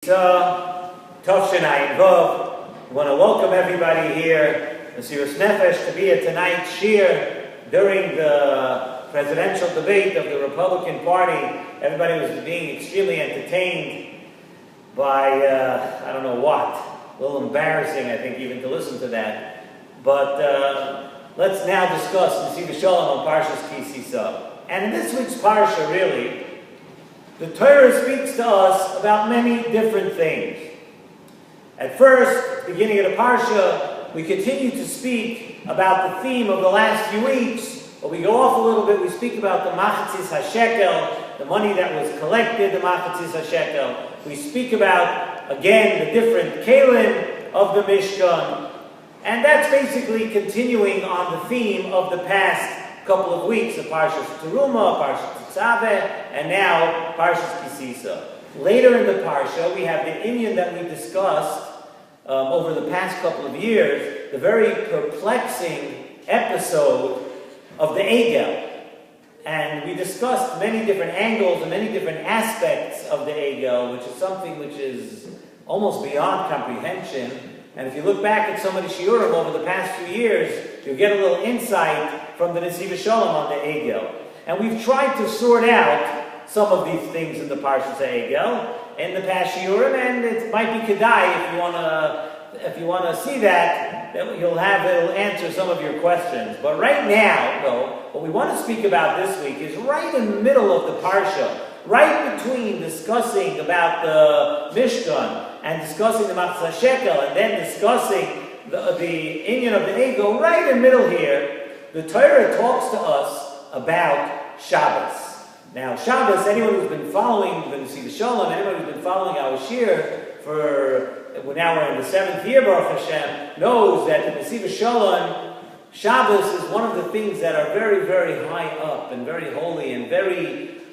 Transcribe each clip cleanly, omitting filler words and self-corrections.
Sisa, Tovshin Ayin Vov. I want to welcome everybody here, Nesivos Nefesh, to be at tonight's Shiur during the presidential debate of the Republican Party. Everybody was being extremely entertained by, I don't know what. A little embarrassing, I think, even to listen to that. But let's now discuss Nesivos Shalom on Parshas Sisa. And in this week's Parsha, really, the Torah speaks to us about many different things. At first, beginning of the Parsha, we continue to speak about the theme of the last few weeks, but we go off a little bit. We speak about the Machatzis HaShekel, the money that was collected, the Machatzis HaShekel. We speak about, again, the different Kalim of the Mishkan. And that's basically continuing on the theme of the past couple of weeks of Parshas Teruma, Parshas Tetzaveh, and now Parshas Sisa. Later in the Parsha, we have the inyan that we discussed over the past couple of years, the very perplexing episode of the Egel. And we discussed many different angles and many different aspects of the Egel, which is something which is almost beyond comprehension. And if you look back at some of the Shiurim over the past few years, you'll get a little insight from the Nesivos Shalom on the Egel. And we've tried to sort out some of these things in the Parshas Egel in the past Shiurim, and it might be kedai if you want to see that it'll answer some of your questions. But right now, though, what we want to speak about this week is right in the middle of the Parsha, right between discussing about the Mishkan and discussing the Machatzis HaShekel, and then discussing the inyan of the Egel, right in the middle here, the Torah talks to us about Shabbos. Now, Shabbos, anyone who's been following the Nesivos Shalom, anyone who's been following our Shiur now we're in the 7th year, Baruch Hashem, knows that the Nesivos Shalom, Shabbos is one of the things that are very, very high up and very holy and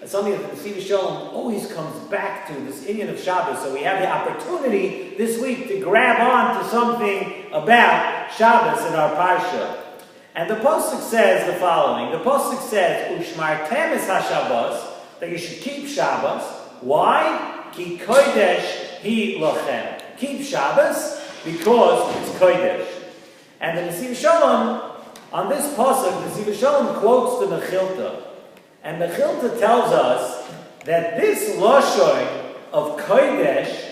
something that the Nesivos Shalom always comes back to, this inyan of Shabbos. So we have the opportunity this week to grab on to something about Shabbos in our Parsha. And the Pasuk says the following. The Pasuk says, Ushmartem es HaShabbos, that you should keep Shabbos. Why? Ki kodesh hi lochem. Keep Shabbos because it's kodesh. And the Nesivos Shalom, on this Pasuk, the Nesivos Shalom quotes the Mechilta. And Mechilta tells us that this Lashon of kodesh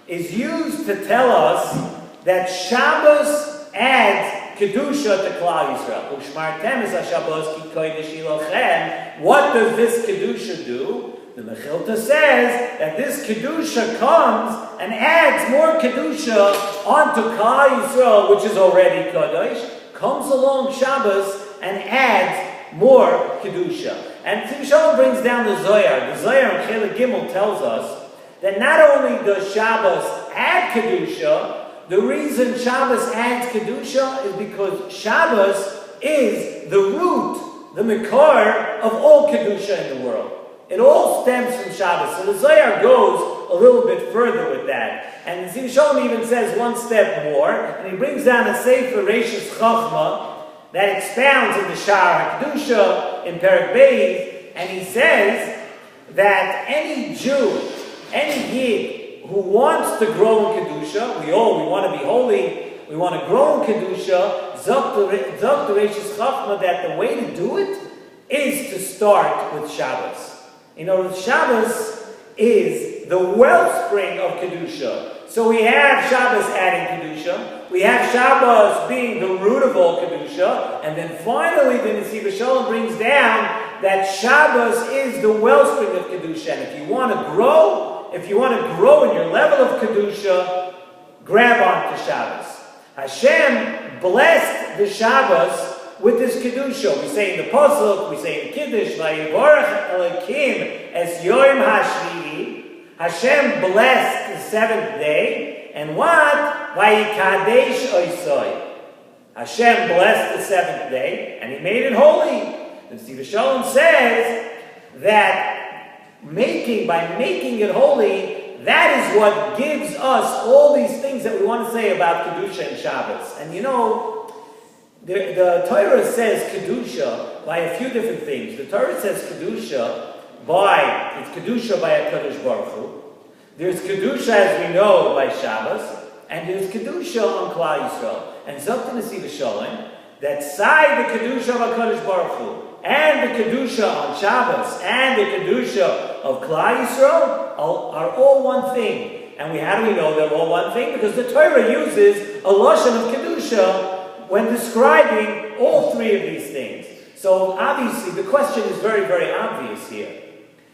is used to tell us that Shabbos adds Kedusha to Klal Yisrael. Ushmartem es HaShabbos ki kodesh ilochem. What does this Kedusha do? The Mechilta says that this Kedusha comes and adds more Kedusha onto Klal Yisrael, which is already Kodesh, comes along Shabbos and adds more Kedusha. And Nesivos Shalom brings down the Zohar. The Zohar in Chelek Gimel tells us that not only does Shabbos add Kedusha, the reason Shabbos adds Kedusha is because Shabbos is the root, the Mekar of all Kedusha in the world. It all stems from Shabbos. So the Zohar goes a little bit further with that. And Nesivos Shalom even says one step more, and he brings down a Sefer Reishis Chachma that expounds in the Sha'ar HaKedusha in Perek Beis, and he says that any Jew, any Yid, who wants to grow in Kedusha, we want to be holy, we want to grow in Kedusha, Zok the Reishis Chachma, that the way to do it is to start with Shabbos. You know, Shabbos is the wellspring of Kedusha. So we have Shabbos adding Kedusha, we have Shabbos being the root of all Kedusha, and then finally the Nesivos Shalom brings down that Shabbos is the wellspring of Kedusha. And if you want to grow in your level of Kedusha, grab onto Shabbos. Hashem blessed the Shabbos with this Kedusha. We say in the Pasuk, we say in Kiddush, Vayivarach Elokim es Yom HaShvi'i. Hashem blessed the 7th day, and what? Vayikadesh Oisoi. Hashem blessed the 7th day, and He made it holy. The Nesivos Shalom says that by making it holy, that is what gives us all these things that we want to say about Kedusha and Shabbos. And you know, the Torah says Kedusha by a few different things. The Torah says Kedusha by a Kadosh Baruch Hu. There's Kedusha, as we know, by Shabbos, and there's Kedusha on Klal Yisrael. And Zok Nesivos Shalom, that side the Kedusha of HaKadosh Baruch Hu, and the Kedusha on Shabbos, and the Kedusha of Klal Yisrael are all one thing. And how do we know they're all one thing? Because the Torah uses a lashon of Kedusha when describing all three of these things. So obviously the question is very, very obvious here.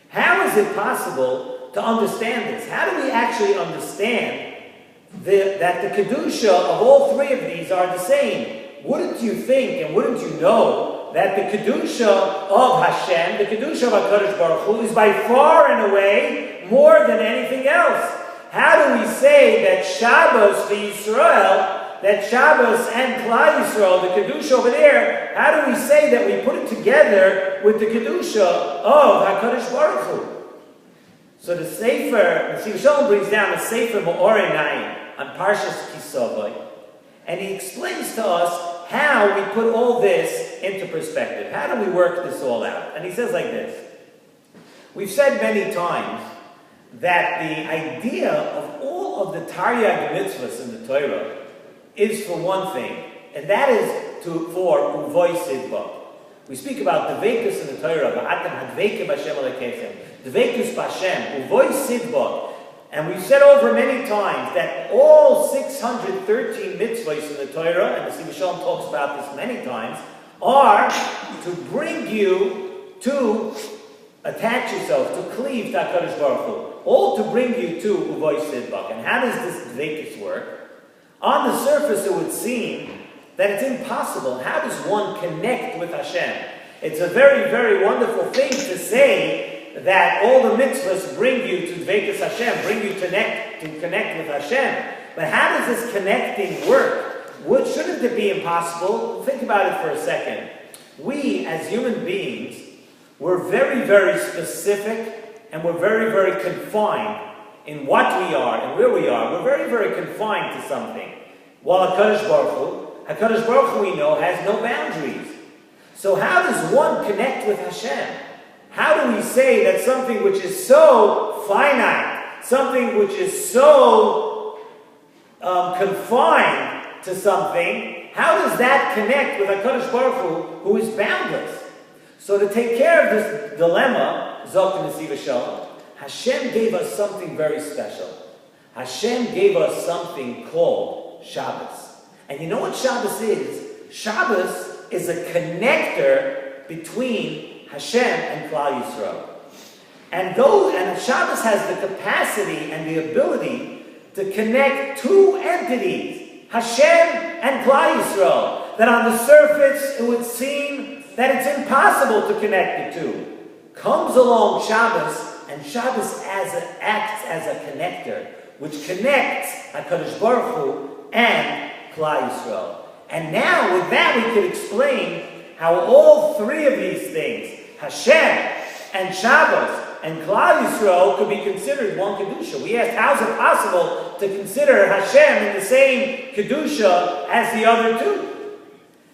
How is it possible to understand this? How do we actually understand that the Kedusha of all three of these are the same? Wouldn't you think and wouldn't you know that the Kedusha of Hashem, the Kedusha of HaKadosh Baruch Hu, is by far and away more than anything else? How do we say that Shabbos for Yisrael, that Shabbos and Klal Yisrael, the Kedusha over there, how do we say that we put it together with the Kedusha of HaKadosh Baruch Hu? So the Sefer, Nesivos Shalom brings down the Sefer Ma'orei Na'im on Parshas Kisavai, and he explains to us how we put all this into perspective. How do we work this all out? And he says like this. We've said many times that the idea of all of the Taryag mitzvahs in the Torah is for one thing, and that is for Uvoy Sidba. We speak about Dveikus in the Torah, V'atem hadveikim Hashem alekechem, Dveikus b'Hashem, Uvoy Sidba. And we've said over many times that all 613 mitzvahs in the Torah, and the Nesivos Shalom talks about this many times, are to bring you to attach yourself, to cleave to HaKadosh Baruch Hu. All to bring you to Uvoy Sidbak. And how does this dveikus work? On the surface it would seem that it's impossible. How does one connect with Hashem? It's a very, very wonderful thing to say that all the mitzvahs bring you to dveikus Hashem, bring you to connect with Hashem. But how does this connecting work? Shouldn't it be impossible? Think about it for a second. We, as human beings, we're very, very specific and we're very, very confined in what we are and where we are. We're very, very confined to something. While HaKadosh Baruch Hu we know has no boundaries. So how does one connect with Hashem? How do we say that something which is so finite, something which is so confined to something, how does that connect with HaKadosh Baruch Hu, who is boundless? So to take care of this dilemma, Zok Nesivos Shalom, Hashem gave us something very special. Hashem gave us something called Shabbos. And you know what Shabbos is? Shabbos is a connector between Hashem and Klal Yisrael. And Shabbos has the capacity and the ability to connect two entities, Hashem and Klal Yisrael, that on the surface it would seem that it's impossible to connect the two. Comes along Shabbos, and Shabbos acts as a connector, which connects HaKadosh Baruch Hu and Klal Yisrael. And now, with that, we can explain how all three of these things, Hashem and Shabbos and Klal Yisrael, could be considered one Kedusha. We asked, how is it possible to consider Hashem in the same Kedusha as the other two?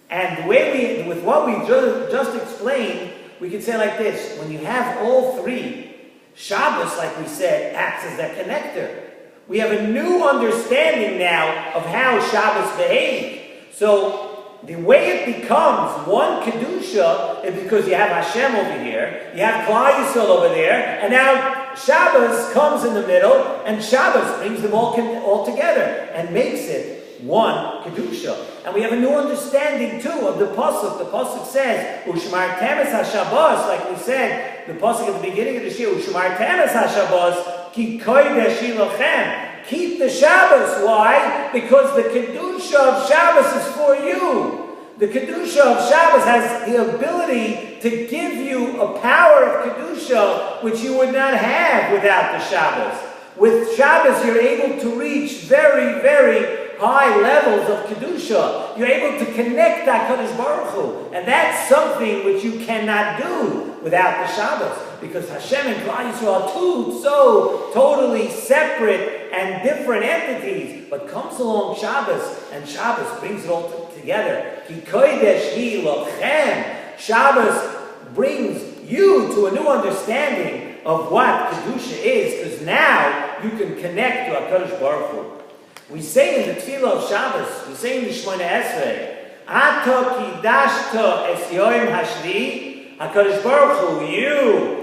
And with what we just explained, we could say like this: when you have all three, Shabbos, like we said, acts as that connector. We have a new understanding now of how Shabbos behaves. So the way it becomes one Kedusha is because you have Hashem over here, you have Klal Yisrael over there, and now Shabbos comes in the middle, and Shabbos brings them all together and makes it one Kedusha. And we have a new understanding too of the Pasuk. The Pasuk says, Ushmartem es HaShabbos, like we said, the Pasuk at the beginning of the Shiur, Ushmartem es HaShabbos, ki kodesh ilochem. Keep the Shabbos. Why? Because the Kedusha of Shabbos is for you. The Kedusha of Shabbos has the ability to give you a power of Kedusha which you would not have without the Shabbos. With Shabbos, you're able to reach very, very high levels of Kedusha. You're able to connect HaKadosh Baruch Hu. And that's something which you cannot do without the Shabbos. Because Hashem and Klal Yisrael are two so totally separate and different entities. But comes along Shabbos, and Shabbos brings it all together. Ki kodesh hi lochem. Shabbos brings you to a new understanding of what Kedusha is. Because now you can connect to HaKadosh Baruch Hu. We say in the Tefillah of Shabbos, we say in the Shemona Esrei, Ato kidashto es yoim hashvi, HaKadosh Baruch Hu, you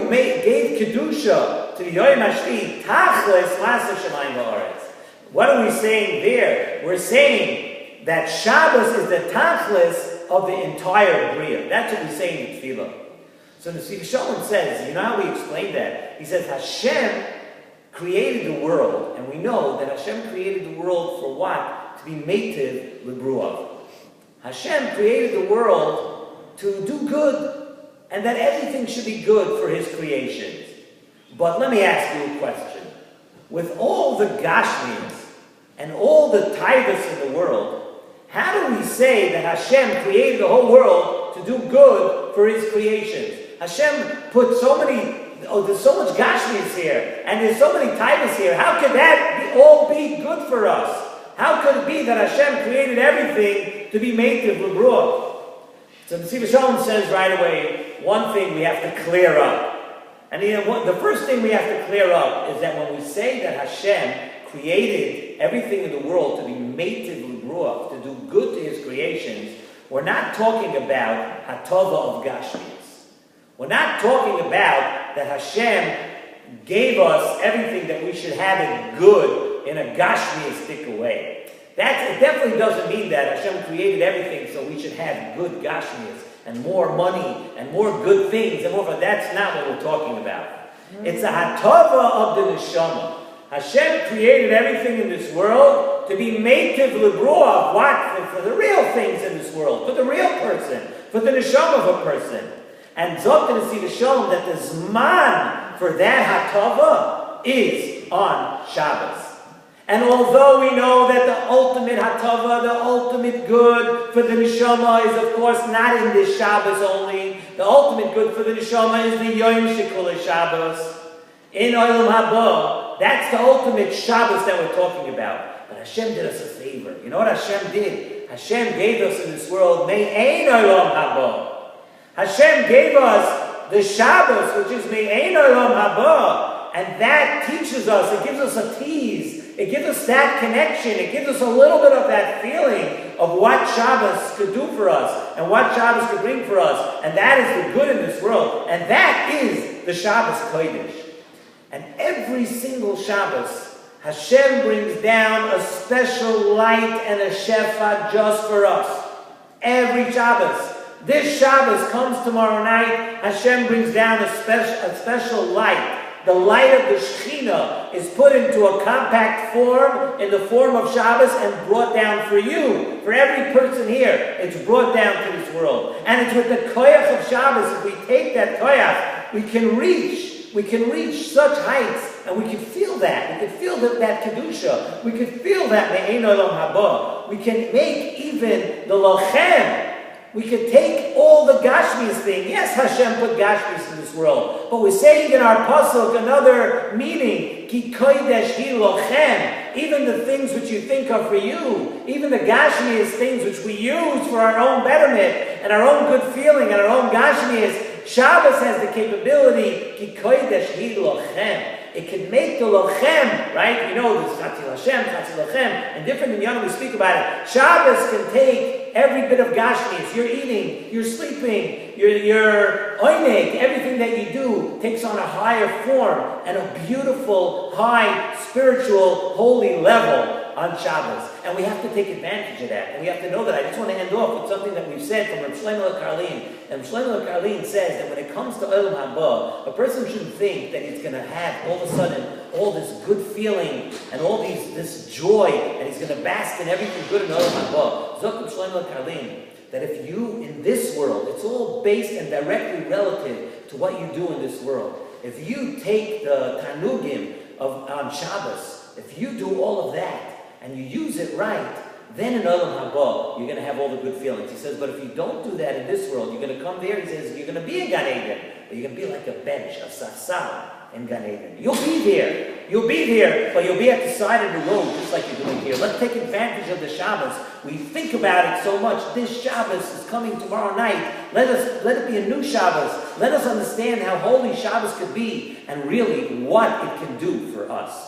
gave kedusha to the yoim hashvi, tachlis masa shemayim va'aretz. What are we saying there? We're saying that Shabbos is the tachlis of the entire Bria. That's what we say in the Tefillah. So Nesivos Shalom says, you know how we explain that? He says Hashem created the world, and we know that Hashem created the world for what? To be meitiv lebruav. Hashem created the world to do good, and that everything should be good for His creations. But let me ask you a question. With all the gashmias and all the taivas in the world, how do we say that Hashem created the whole world to do good for His creations? Hashem put so many, there's so much gashmias here, and there's so many taivas here. How could that all be good for us? How could it be that Hashem created everything to be meitiv lebruav? So the Nesivos Shalom says right away, one thing we have to clear up. And the first thing we have to clear up is that when we say that Hashem created everything in the world to be meitiv lebruav, to do good to His creations, we're not talking about hatova of gashmias. We're not talking about that Hashem gave us everything that we should have it good in a gashmiistic way. It definitely doesn't mean that Hashem created everything so we should have good gashmias and more money and more good things and more. That's not what we're talking about. It's a hatova of the neshama. Hashem created everything in this world to be meitiv lebruav. What? For the real things in this world, for the real person, for the neshama of a person. And Zot the Nesivos Shalom that the zman for that hatava is on Shabbos. And although we know that the ultimate hatava, the ultimate good for the neshama is of course not in this Shabbos only. The ultimate good for the neshama is the Yom Shekula Shabbos. In Olam Haba, that's the ultimate Shabbos that we're talking about. But Hashem did us a favor. You know what Hashem did? Hashem gave us in this world, Me'ein Olam Haba. Hashem gave us the Shabbos, which is Me'ein Olam Haba, and that teaches us, it gives us a tease, it gives us that connection, it gives us a little bit of that feeling of what Shabbos could do for us, and what Shabbos could bring for us, and that is the good in this world, and that is the Shabbos Kodesh. And every single Shabbos, Hashem brings down a special light and a shefa just for us. Every Shabbos. This Shabbos comes tomorrow night, Hashem brings down a special light. The light of the Shekhinah is put into a compact form, in the form of Shabbos, and brought down for you. For every person here, it's brought down to this world. And it's with the koyach of Shabbos, if we take that koyach, we can reach such heights, and we can feel that. We can feel that kedusha. We can feel that me'ein olam haba. We can make even the lachem. We can take all the gashmias thing. Yes, Hashem put gashmias in this world, but we're saying in our pasuk another meaning. Ki kodesh hi lochem. Even the things which you think are for you, even the gashmias things which we use for our own betterment and our own good feeling and our own gashmias, Shabbos has the capability. Ki kodesh hi lochem. It can make the lochem, right? You know, this Chatzil Hashem, Chatzil Lochem, and different in Yom we speak about it. Shabbos can take every bit of gashmias. You're eating, you're sleeping, you're oineg, everything that you do takes on a higher form and a beautiful, high, spiritual, holy level on Shabbos. And we have to take advantage of that. And we have to know that. I just want to end off with something that we've said from Rav Shlomo Karlin. And Shlomo Karlin says that when it comes to Olam Haba, a person shouldn't think that he's going to have all of a sudden all this good feeling and all this joy, and he's going to bask in everything good in Olam Haba. Zok Rav Shlomo Karlin, that if you, in this world, it's all based and directly relative to what you do in this world. If you take the Tanugim on Shabbos, if you do all of that, and you use it right, then in Olam Haba, you're going to have all the good feelings. He says, but if you don't do that in this world, you're going to come there, he says, you're going to be in Gan Eden, but you're going to be like a bench, a sasal in Gan Eden. You'll be there, You'll be there, but you'll be at the side of the road, just like you're doing here. Let's take advantage of the Shabbos. We think about it so much. This Shabbos is coming tomorrow night. Let it be a new Shabbos. Let us understand how holy Shabbos could be and really what it can do for us.